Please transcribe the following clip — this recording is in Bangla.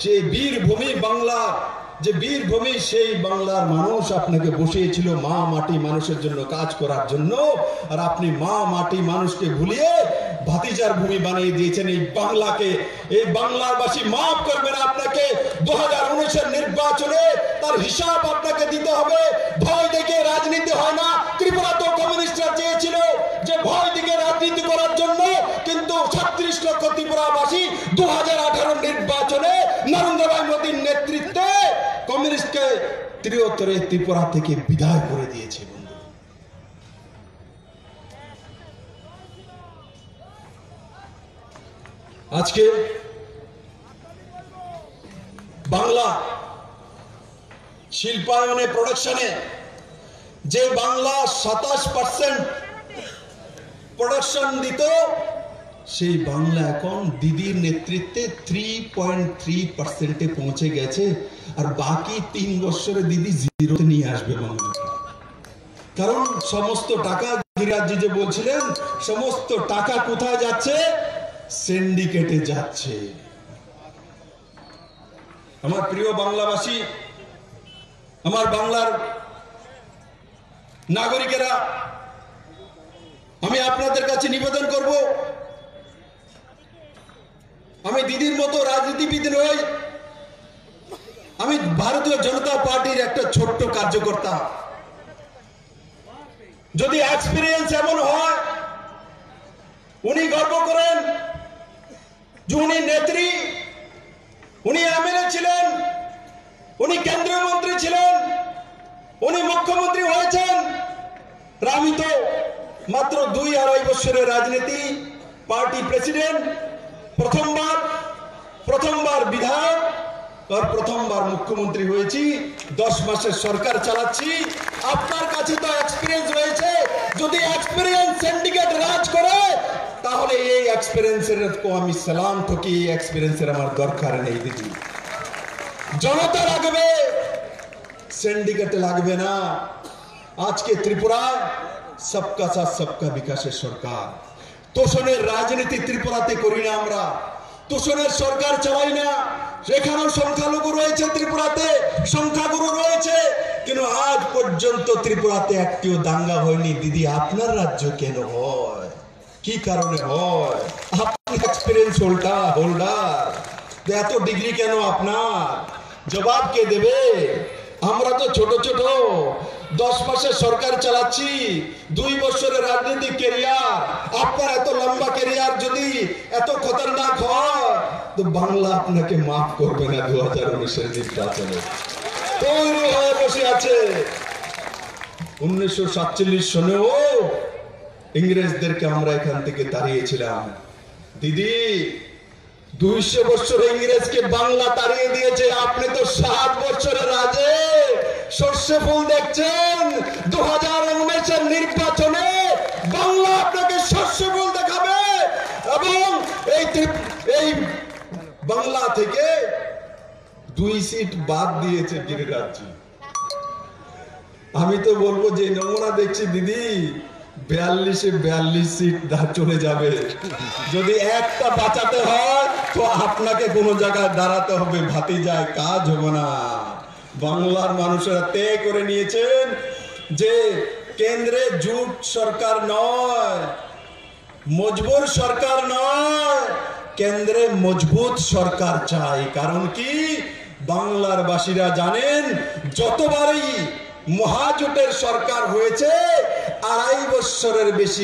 সেই বীরভূমি বাংলা, যে বীরভূমি, সেই বাংলার মানুষ আপনাকে বসিয়েছিল মা মাটি মানুষের জন্য কাজ করার জন্য, আর আপনি মা মাটি মানুষকে ভুলিয়ে ভাতিজার ভূমি বানিয়ে দিয়েছেন এই বাংলাকে। এই বাংলাবাসী মাফ করবে না আপনাকে। 2019-এর নির্বাচনে তার হিসাব আপনাকে দিতে হবে। ভয় দেখে রাজনীতি হয় না। ত্রিপুরা তো কমিউনিস্টরা চেয়েছিল যে ভয় দেখে রাজনীতি করার জন্য, কিন্তু 36 লক্ষ ত্রিপুরাবাসী 2018 নির্বাচনে নরেন্দ্র ভাই মোদীর নেতৃত্বে কমিউনিস্টকে ত্রিপুরা ত্রিপুরা থেকে বিদায় করে দিয়েছে। আজকে বাংলা শিল্পায়নে, প্রোডাকশনে যে বাংলা 27% প্রোডাকশন দিত, সেই বাংলা এখন দিদির নেতৃত্বে 3.3%-এ পৌঁছে গেছে। আর বাকি 3 বছরে দিদি জিরোতে নিয়ে আসবে বাংলা। কারণ সমস্ত টাকা, গিরিরাজজি যে বলছিলেন, সমস্ত টাকা কোথায় যাচ্ছে? সিন্ডিকেটে যাচ্ছে। আমার প্রিয় বাংলাবাসী, আমার বাংলার নাগরিকেরা, আমি আপনাদের কাছে নিবেদন করব, আমি দিদির মতো রাজনীতিবিদ নই, আমি ভারতীয় জনতা পার্টির একটা ছোট্ট কার্যকর্তা। যদি এক্সপিরিয়েন্স এমন হয়, উনি গর্ব করেন যে উনি নেত্রী, উনি এমএলএ ছিলেন, উনি কেন্দ্রীয় মন্ত্রী ছিলেন, উনি মুখ্যমন্ত্রী হয়েছেন, আমি তো মাত্র 2-2.5 বছরের রাজনীতি, পার্টি প্রেসিডেন্ট, প্রথমবার বিধায়ক আর প্রথমবার মুখ্যমন্ত্রী হয়েছি, 10 মাসের সরকার চালাচ্ছি। আপনার কাছে তো এক্সপিরিয়েন্স রয়েছে। যদি এক্সপিরিয়েন্স সিন্ডিকেট রাজ করে, তাহলে এই এক্সপিরিয়েন্সের কো আমি সালাম ঠকি। এই এক্সপিরিয়েন্সের আমার দরকার নেই দিদি। জনতা লাগবে, সিন্ডিকেট লাগবে না। আজকে ত্রিপুরায় সবকা সাথ সবকা বিকাশের সরকার। তোষণের রাজনীতি ত্রিপুরাতে করি না আমরা, তোষণের সরকার চালাই না। এখানেও সংখ্যালঘু রয়েছে, ত্রিপুরাতে সংখ্যাগুরু রয়েছে, কিন্তু আজ পর্যন্ত ত্রিপুরাতে একটিও দাঙ্গা হয়নি। দিদি, আপনার রাজ্য কেন হয়? কি কারণে হয়? আপনি এক্সপিরিয়েন্স হোল্ডার, এত ডিগ্রি কেন আপনার? জবাব কে দেবে? আমরা তো ছোট ছোট 10 মাসের সরকার চালাচ্ছি, 2 বছরের রাজনৈতিক ক্যারিয়ার। আপনার এত লম্বা ক্যারিয়ার যদি এত খতরনাক হয়, তো বাংলা আপনাকে মাফ করবে না। 2019-এর নির্বাচনে তৈরি হয়ে বসে আছে। 1947 সনেও ইংরেজদেরকে আমরা এখান থেকে তাড়িয়েছিলাম। দিদি, 200 বছর ইংরেজকে বাংলা তাড়িয়ে দিয়েছে। আপনি তো 7 বছরের রাজে সর্ষে ফুল দেখছেন। 2019-এর নির্বাচনে বাংলা আপনাকে সর্ষে ফুল দেখাবে। এবং এই বাংলা থেকে 2 সিট বাদ দিয়েছে গিরিরাজজি। আমি তো বলবো যে নমুনা দেখছি দিদি, 42-42 সিট চলে যাবে। যদি একটা বাঁচাতে হয়, তো আপনাকে কোনো জায়গায় দাঁড়াতে হবে। ভাতিজায় কাজ হবে না। বাংলার মানুষেরা তয় করে নিয়েছেন যে কেন্দ্রে জোট সরকার নয়, মজবুর সরকার নয়, কেন্দ্রে মজবুত সরকার চাই। কারণ কি? বাংলার বাসীরা জানেন, যতবারই মহাজোটের সরকার হয়েছে, 2.5 বছরের বেশি